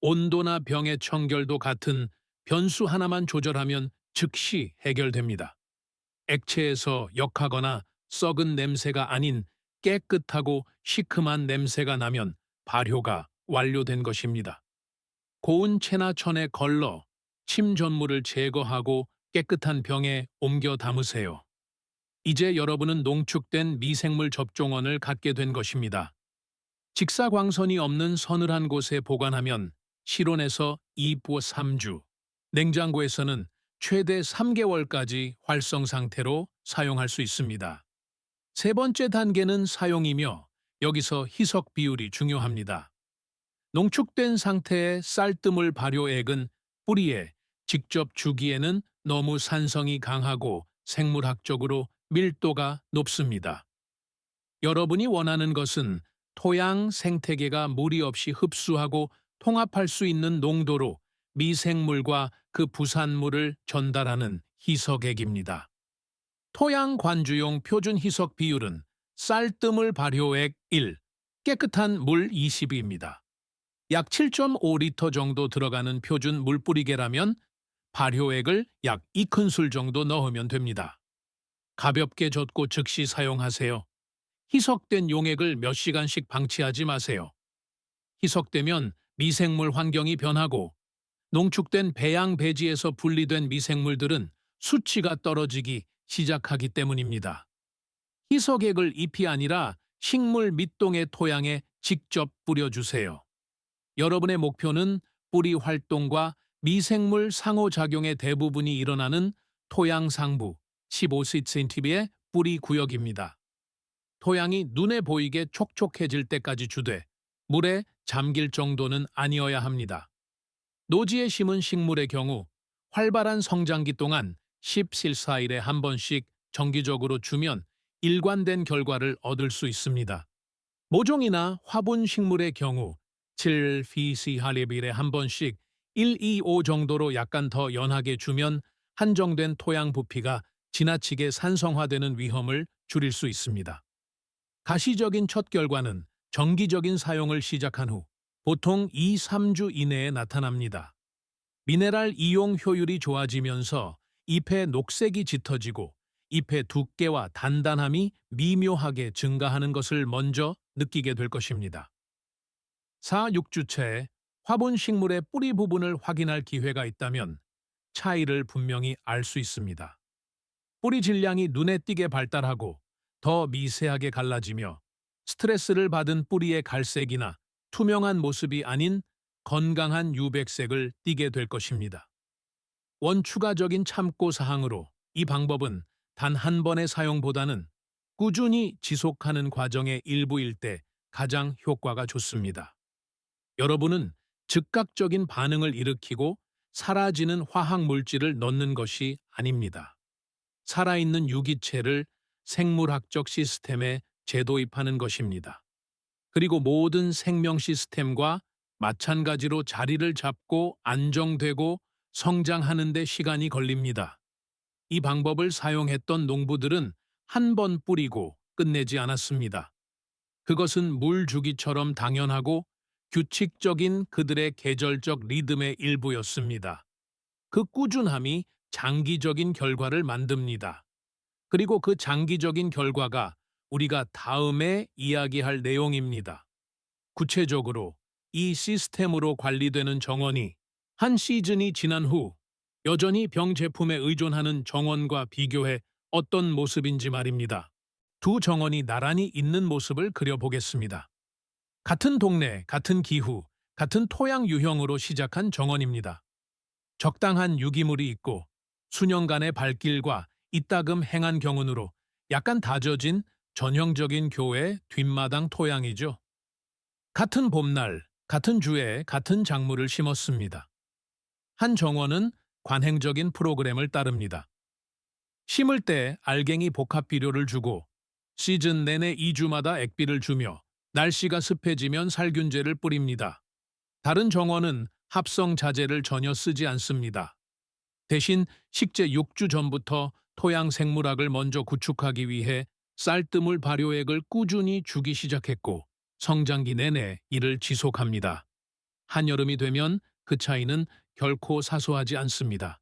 온도나 병의 청결도 같은 변수 하나만 조절하면 즉시 해결됩니다. 액체에서 역하거나 썩은 냄새가 아닌 깨끗하고 시큼한 냄새가 나면 발효가 완료된 것입니다. 고운 체나 천에 걸러 침 전물을 제거하고 깨끗한 병에 옮겨 담으세요. 이제 여러분은 농축된 미생물 접종원을 갖게 된 것입니다. 직사광선이 없는 서늘한 곳에 보관하면 실온에서 2-3주, 냉장고에서는 최대 3개월까지 활성 상태로 사용할 수 있습니다. 세 번째 단계는 사용이며 여기서 희석 비율이 중요합니다. 농축된 상태의 쌀뜨물 발효액은 뿌리에 직접 주기에는 너무 산성이 강하고 생물학적으로 밀도가 높습니다. 여러분이 원하는 것은 토양 생태계가 무리 없이 흡수하고 통합할 수 있는 농도로 미생물과 그 부산물을 전달하는 희석액입니다. 토양 관주용 표준 희석 비율은 쌀뜨물 발효액 1, 깨끗한 물 20입니다. 약 7.5리터 정도 들어가는 표준 물뿌리개라면 발효액을 약 2큰술 정도 넣으면 됩니다. 가볍게 젓고 즉시 사용하세요. 희석된 용액을 몇 시간씩 방치하지 마세요. 희석되면 미생물 환경이 변하고 농축된 배양 배지에서 분리된 미생물들은 수치가 떨어지기 시작하기 때문입니다. 희석액을 잎이 아니라 식물 밑동의 토양에 직접 뿌려주세요. 여러분의 목표는 뿌리 활동과 미생물 상호작용의 대부분이 일어나는 토양 상부 15cm의 뿌리 구역입니다. 토양이 눈에 보이게 촉촉해질 때까지 주되 물에 잠길 정도는 아니어야 합니다. 노지에 심은 식물의 경우 활발한 성장기 동안 10실사일에 한 번씩 정기적으로 주면 일관된 결과를 얻을 수 있습니다. 모종이나 화분 식물의 경우 7pc/1일에 한 번씩 125 정도로 약간 더 연하게 주면 한정된 토양 부피가 지나치게 산성화되는 위험을 줄일 수 있습니다. 가시적인 첫 결과는 정기적인 사용을 시작한 후 보통 2-3주 이내에 나타납니다. 미네랄 이용 효율이 좋아지면서 잎의 녹색이 짙어지고 잎의 두께와 단단함이 미묘하게 증가하는 것을 먼저 느끼게 될 것입니다. 4-6주째 화분 식물의 뿌리 부분을 확인할 기회가 있다면 차이를 분명히 알 수 있습니다. 뿌리 질량이 눈에 띄게 발달하고 더 미세하게 갈라지며 스트레스를 받은 뿌리의 갈색이나 투명한 모습이 아닌 건강한 유백색을 띠게 될 것입니다. 원추가적인 참고 사항으로 이 방법은 단 한 번의 사용보다는 꾸준히 지속하는 과정의 일부일 때 가장 효과가 좋습니다. 여러분은 즉각적인 반응을 일으키고 사라지는 화학 물질을 넣는 것이 아닙니다. 살아있는 유기체를 생물학적 시스템에 재도입하는 것입니다. 그리고 모든 생명 시스템과 마찬가지로 자리를 잡고 안정되고 성장하는 데 시간이 걸립니다. 이 방법을 사용했던 농부들은 한 번 뿌리고 끝내지 않았습니다. 그것은 물 주기처럼 당연하고 규칙적인 그들의 계절적 리듬의 일부였습니다. 그 꾸준함이 장기적인 결과를 만듭니다. 그리고 그 장기적인 결과가 우리가 다음에 이야기할 내용입니다. 구체적으로 이 시스템으로 관리되는 정원이 한 시즌이 지난 후 여전히 병 제품에 의존하는 정원과 비교해 어떤 모습인지 말입니다. 두 정원이 나란히 있는 모습을 그려보겠습니다. 같은 동네, 같은 기후, 같은 토양 유형으로 시작한 정원입니다. 적당한 유기물이 있고 수년간의 발길과 이따금 행한 경운으로 약간 다져진 전형적인 교회 뒷마당 토양이죠. 같은 봄날, 같은 주에 같은 작물을 심었습니다. 한 정원은 관행적인 프로그램을 따릅니다. 심을 때 알갱이 복합 비료를 주고 시즌 내내 2주마다 액비를 주며 날씨가 습해지면 살균제를 뿌립니다. 다른 정원은 합성 자재를 전혀 쓰지 않습니다. 대신 식재 6주 전부터 토양 생물학을 먼저 구축하기 위해 쌀뜨물 발효액을 꾸준히 주기 시작했고 성장기 내내 이를 지속합니다. 한여름이 되면 그 차이는 결코 사소하지 않습니다.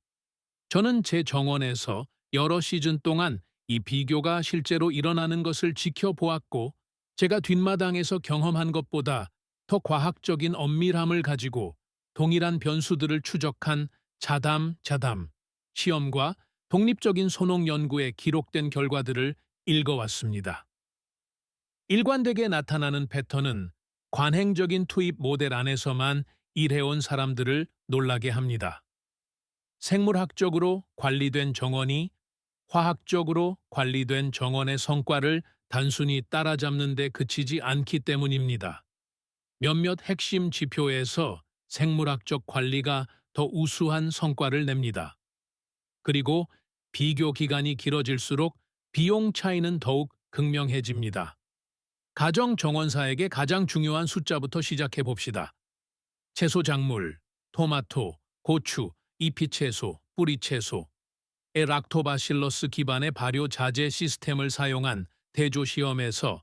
저는 제 정원에서 여러 시즌 동안 이 비교가 실제로 일어나는 것을 지켜보았고 제가 뒷마당에서 경험한 것보다 더 과학적인 엄밀함을 가지고 동일한 변수들을 추적한 자담 시험과 독립적인 소농 연구에 기록된 결과들을 읽어왔습니다. 일관되게 나타나는 패턴은 관행적인 투입 모델 안에서만 일해온 사람들을 놀라게 합니다. 생물학적으로 관리된 정원이 화학적으로 관리된 정원의 성과를 단순히 따라잡는 데 그치지 않기 때문입니다. 몇몇 핵심 지표에서 생물학적 관리가 더 우수한 성과를 냅니다. 그리고 비교 기간이 길어질수록 비용 차이는 더욱 극명해집니다. 가정 정원사에게 가장 중요한 숫자부터 시작해 봅시다. 채소 작물, 토마토, 고추, 잎이 채소, 뿌리 채소, 에 락토바실러스 기반의 발효 자재 시스템을 사용한 대조 시험에서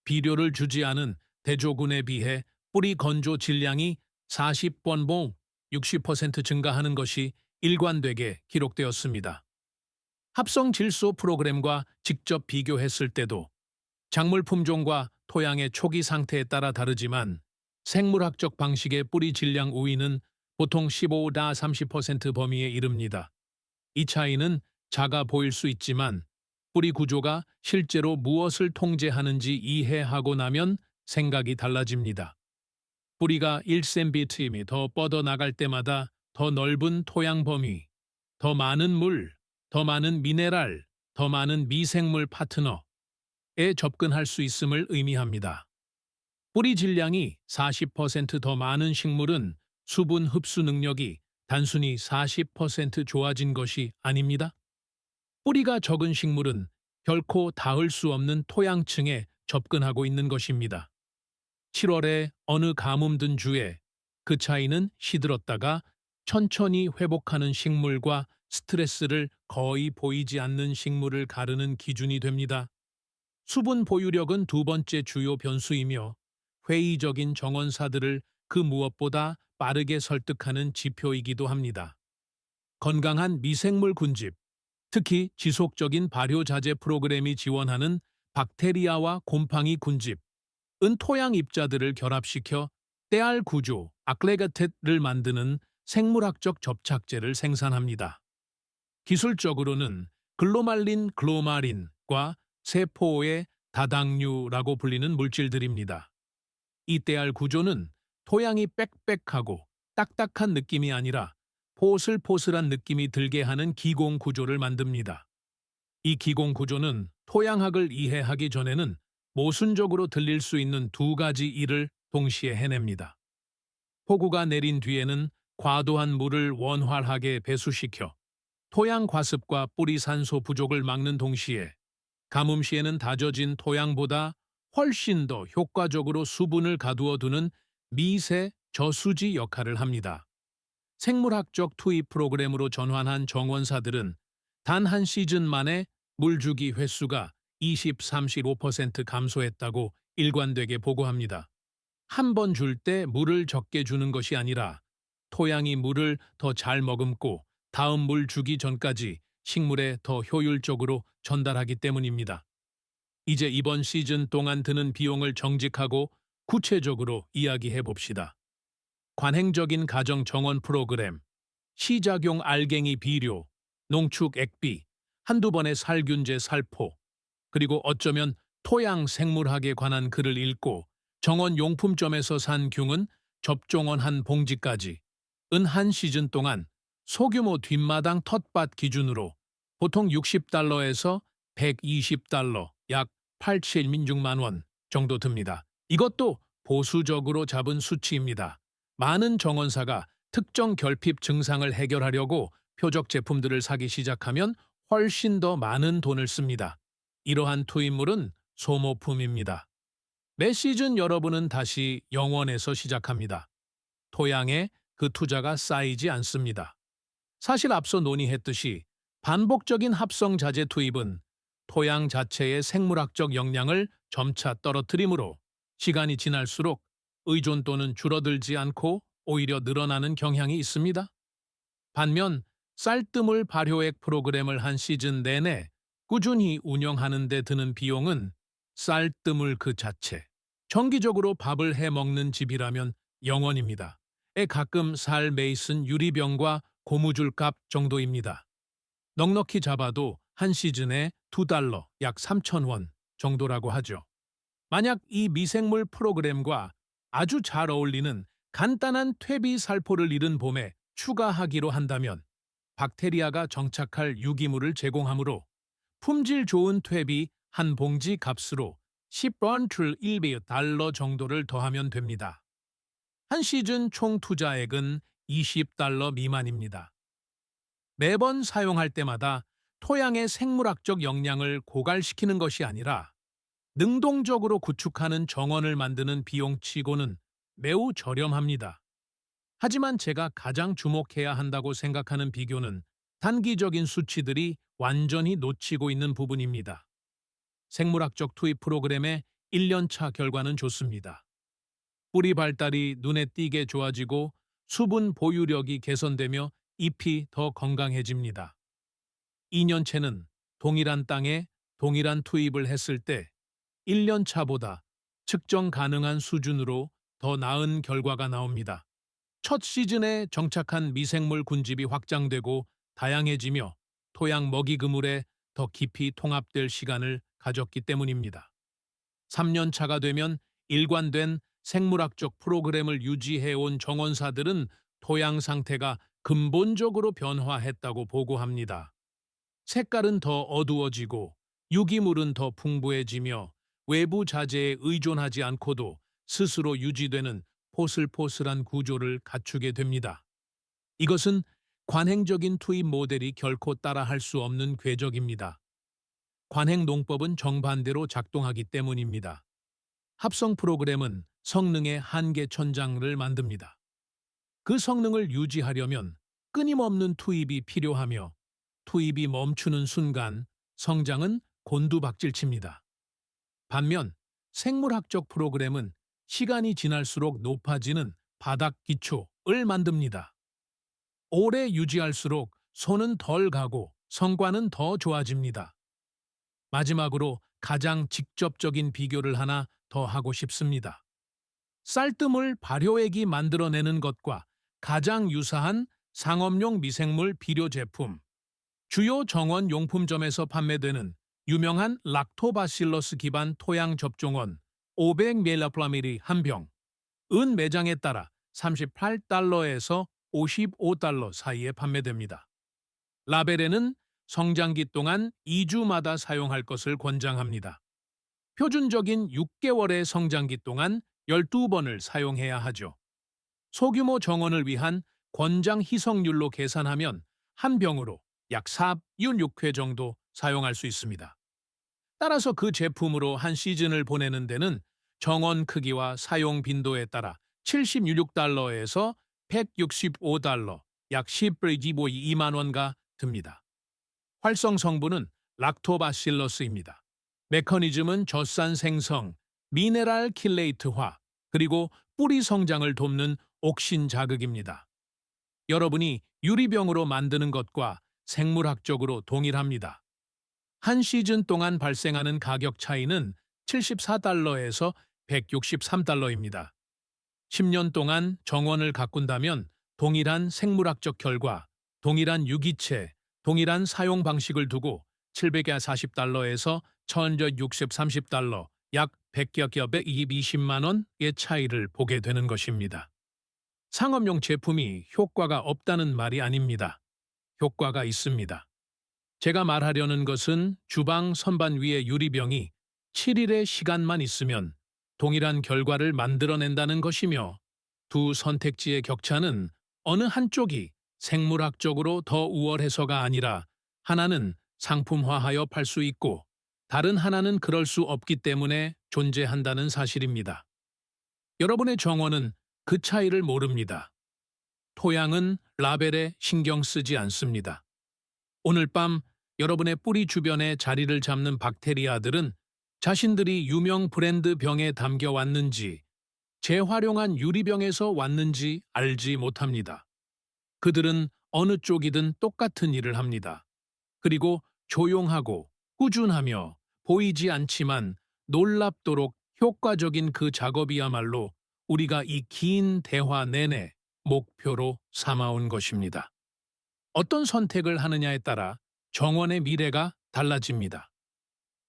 비료를 주지 않은 대조군에 비해 뿌리 건조 질량이 40번봉 60% 증가하는 것이 일관되게 기록되었습니다. 합성 질소 프로그램과 직접 비교했을 때도 작물 품종과 토양의 초기 상태에 따라 다르지만 생물학적 방식의 뿌리 질량 우위는 보통 15-30% 범위에 이릅니다. 이 차이는 작아 보일 수 있지만 뿌리 구조가 실제로 무엇을 통제하는지 이해하고 나면 생각이 달라집니다. 뿌리가 1cm 더 뻗어나갈 때마다 더 넓은 토양 범위, 더 많은 물, 더 많은 미네랄, 더 많은 미생물 파트너에 접근할 수 있음을 의미합니다. 뿌리 질량이 40% 더 많은 식물은 수분 흡수 능력이 단순히 40% 좋아진 것이 아닙니다. 뿌리가 적은 식물은 결코 닿을 수 없는 토양층에 접근하고 있는 것입니다. 7월에 어느 가뭄 든 주에 그 차이는 시들었다가 천천히 회복하는 식물과 스트레스를 거의 보이지 않는 식물을 가르는 기준이 됩니다. 수분 보유력은 두 번째 주요 변수이며 회의적인 정원사들을 그 무엇보다 빠르게 설득하는 지표이기도 합니다. 건강한 미생물 군집, 특히 지속적인 발효자재 프로그램이 지원하는 박테리아와 곰팡이 군집은 토양 입자들을 결합시켜 때알 구조, 아클레가텟을 만드는 생물학적 접착제를 생산합니다. 기술적으로는 글로말린 글로마린과 세포의 다당류라고 불리는 물질들입니다. 이 때알 구조는 토양이 빽빽하고 딱딱한 느낌이 아니라 포슬포슬한 느낌이 들게 하는 기공 구조를 만듭니다. 이 기공 구조는 토양학을 이해하기 전에는 모순적으로 들릴 수 있는 두 가지 일을 동시에 해냅니다. 폭우가 내린 뒤에는 과도한 물을 원활하게 배수시켜 토양 과습과 뿌리 산소 부족을 막는 동시에 가뭄 시에는 다져진 토양보다 훨씬 더 효과적으로 수분을 가두어 두는 미세 저수지 역할을 합니다. 생물학적 투입 프로그램으로 전환한 정원사들은 단 한 시즌 만에 물주기 횟수가 20-35% 감소했다고 일관되게 보고합니다. 한 번 줄 때 물을 적게 주는 것이 아니라 토양이 물을 더 잘 머금고 다음 물 주기 전까지 식물에 더 효율적으로 전달하기 때문입니다. 이제 이번 시즌 동안 드는 비용을 정직하고 구체적으로 이야기해 봅시다. 관행적인 가정 정원 프로그램, 시작용 알갱이 비료, 농축 액비, 한두 번의 살균제 살포, 그리고 어쩌면 토양 생물학에 관한 글을 읽고 정원 용품점에서 산 균은 접종원 한 봉지까지 은 한 시즌 동안 소규모 뒷마당 텃밭 기준으로 보통 $60에서 $120, 약 8-16만 원 정도 듭니다. 이것도 보수적으로 잡은 수치입니다. 많은 정원사가 특정 결핍 증상을 해결하려고 표적 제품들을 사기 시작하면 훨씬 더 많은 돈을 씁니다. 이러한 투입물은 소모품입니다. 매 시즌 여러분은 다시 0원에서 시작합니다. 토양에 그 투자가 쌓이지 않습니다. 사실 앞서 논의했듯이 반복적인 합성 자재 투입은 토양 자체의 생물학적 역량을 점차 떨어뜨리므로 시간이 지날수록 의존도는 줄어들지 않고 오히려 늘어나는 경향이 있습니다. 반면 쌀뜨물 발효액 프로그램을 한 시즌 내내 꾸준히 운영하는 데 드는 비용은 쌀뜨물 그 자체, 정기적으로 밥을 해 먹는 집이라면 0원입니다. 가끔 살 메이슨 유리병과 고무줄 값 정도입니다. 넉넉히 잡아도 한 시즌에 $2, 약 3,000원 정도라고 하죠. 만약 이 미생물 프로그램과 아주 잘 어울리는 간단한 퇴비 살포를 이른 봄에 추가하기로 한다면 박테리아가 정착할 유기물을 제공하므로 품질 좋은 퇴비 한 봉지 값으로 10원 달러 정도를 더하면 됩니다. 한 시즌 총 투자액은 $20 미만입니다. 매번 사용할 때마다 토양의 생물학적 역량을 고갈시키는 것이 아니라 능동적으로 구축하는 정원을 만드는 비용치고는 매우 저렴합니다. 하지만 제가 가장 주목해야 한다고 생각하는 비교는 단기적인 수치들이 완전히 놓치고 있는 부분입니다. 생물학적 투입 프로그램의 1년차 결과는 좋습니다. 뿌리 발달이 눈에 띄게 좋아지고 수분 보유력이 개선되며 잎이 더 건강해집니다. 2년째는 동일한 땅에 동일한 투입을 했을 때 1년차보다 측정 가능한 수준으로 더 나은 결과가 나옵니다. 첫 시즌에 정착한 미생물 군집이 확장되고 다양해지며 토양 먹이 그물에 더 깊이 통합될 시간을 가졌기 때문입니다. 3년 차가 되면 일관된 생물학적 프로그램을 유지해온 정원사들은 토양 상태가 근본적으로 변화했다고 보고합니다. 색깔은 더 어두워지고 유기물은 더 풍부해지며 외부 자재에 의존하지 않고도 스스로 유지되는 포슬포슬한 구조를 갖추게 됩니다. 이것은 관행적인 투입 모델이 결코 따라할 수 없는 궤적입니다. 관행 농법은 정반대로 작동하기 때문입니다. 합성 프로그램은 성능의 한계 천장을 만듭니다. 그 성능을 유지하려면 끊임없는 투입이 필요하며 투입이 멈추는 순간 성장은 곤두박질칩니다. 반면 생물학적 프로그램은 시간이 지날수록 높아지는 바닥 기초를 만듭니다. 오래 유지할수록 손은 덜 가고 성과는 더 좋아집니다. 마지막으로 가장 직접적인 비교를 하나 더 하고 싶습니다. 쌀뜨물 발효액이 만들어내는 것과 가장 유사한 상업용 미생물 비료 제품, 주요 정원 용품점에서 판매되는 유명한 락토바실러스 기반 토양 접종원 500ml 한 병, 은 매장에 따라 38달러에서 55달러 사이에 판매됩니다. 라벨에는 성장기 동안 2주마다 사용할 것을 권장합니다. 표준적인 6개월의 성장기 동안 12번을 사용해야 하죠. 소규모 정원을 위한 권장 희석률로 계산하면 한 병으로 약 4-6회 정도 사용할 수 있습니다. 따라서 그 제품으로 한 시즌을 보내는 데는 정원 크기와 사용 빈도에 따라 76달러에서 165달러, 약 12만 원가 듭니다. 활성 성분은 락토바실러스입니다. 메커니즘은 젖산 생성, 미네랄 킬레이트화, 그리고 뿌리 성장을 돕는 옥신 자극입니다. 여러분이 유리병으로 만드는 것과 생물학적으로 동일합니다. 한 시즌 동안 발생하는 가격 차이는 74달러에서 163달러입니다. 10년 동안 정원을 가꾼다면 동일한 생물학적 결과, 동일한 유기체, 동일한 사용 방식을 두고 740달러에서 1,630달러, 약 100여 220만 원의 차이를 보게 되는 것입니다. 상업용 제품이 효과가 없다는 말이 아닙니다. 효과가 있습니다. 제가 말하려는 것은 주방 선반 위의 유리병이 7일의 시간만 있으면 동일한 결과를 만들어낸다는 것이며 두 선택지의 격차는 어느 한쪽이 생물학적으로 더 우월해서가 아니라 하나는 상품화하여 팔 수 있고 다른 하나는 그럴 수 없기 때문에 존재한다는 사실입니다. 여러분의 정원은 그 차이를 모릅니다. 토양은 라벨에 신경 쓰지 않습니다. 오늘 밤 여러분의 뿌리 주변에 자리를 잡는 박테리아들은 자신들이 유명 브랜드 병에 담겨 왔는지 재활용한 유리병에서 왔는지 알지 못합니다. 그들은 어느 쪽이든 똑같은 일을 합니다. 그리고 조용하고 꾸준하며 보이지 않지만 놀랍도록 효과적인 그 작업이야말로 우리가 이 긴 대화 내내 목표로 삼아온 것입니다. 어떤 선택을 하느냐에 따라 정원의 미래가 달라집니다.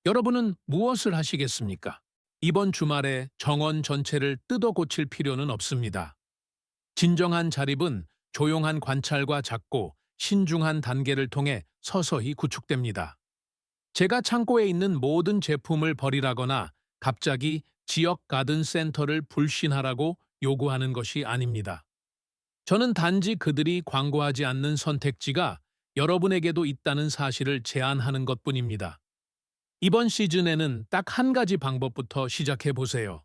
여러분은 무엇을 하시겠습니까? 이번 주말에 정원 전체를 뜯어 고칠 필요는 없습니다. 진정한 자립은 조용한 관찰과 작고 신중한 단계를 통해 서서히 구축됩니다. 제가 창고에 있는 모든 제품을 버리라거나 갑자기 지역 가든 센터를 불신하라고 요구하는 것이 아닙니다. 저는 단지 그들이 광고하지 않는 선택지가 여러분에게도 있다는 사실을 제안하는 것뿐입니다. 이번 시즌에는 딱 한 가지 방법부터 시작해 보세요.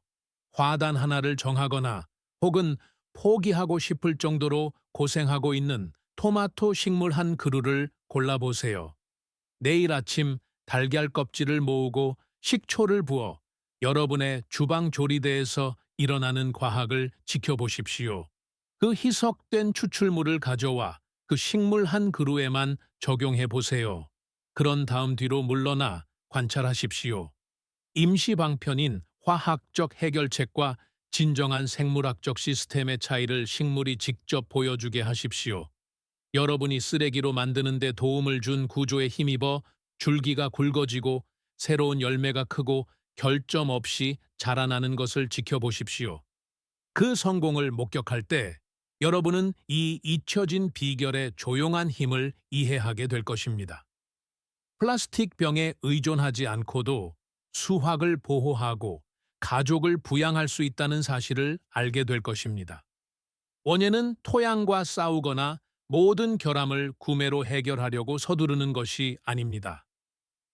화단 하나를 정하거나 혹은 포기하고 싶을 정도로 고생하고 있는 토마토 식물 한 그루를 골라보세요. 내일 아침 달걀 껍질을 모으고 식초를 부어 여러분의 주방 조리대에서 일어나는 과학을 지켜보십시오. 그 희석된 추출물을 가져와 그 식물 한 그루에만 적용해 보세요. 그런 다음 뒤로 물러나 관찰하십시오. 임시 방편인 화학적 해결책과 진정한 생물학적 시스템의 차이를 식물이 직접 보여주게 하십시오. 여러분이 쓰레기로 만드는 데 도움을 준 구조에 힘입어 줄기가 굵어지고 새로운 열매가 크고 결점 없이 자라나는 것을 지켜보십시오. 그 성공을 목격할 때 여러분은 이 잊혀진 비결의 조용한 힘을 이해하게 될 것입니다. 플라스틱 병에 의존하지 않고도 수확을 보호하고 가족을 부양할 수 있다는 사실을 알게 될 것입니다. 원예는 토양과 싸우거나 모든 결함을 구매로 해결하려고 서두르는 것이 아닙니다.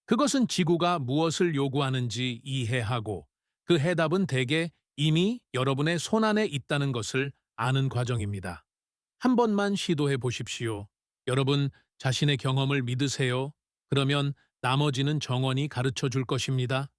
그것은 지구가 무엇을 요구하는지 이해하고 그 해답은 대개 이미 여러분의 손안에 있다는 것을 아는 과정입니다. 한 번만 시도해 보십시오. 여러분 자신의 경험을 믿으세요. 그러면 나머지는 정원이 가르쳐 줄 것입니다.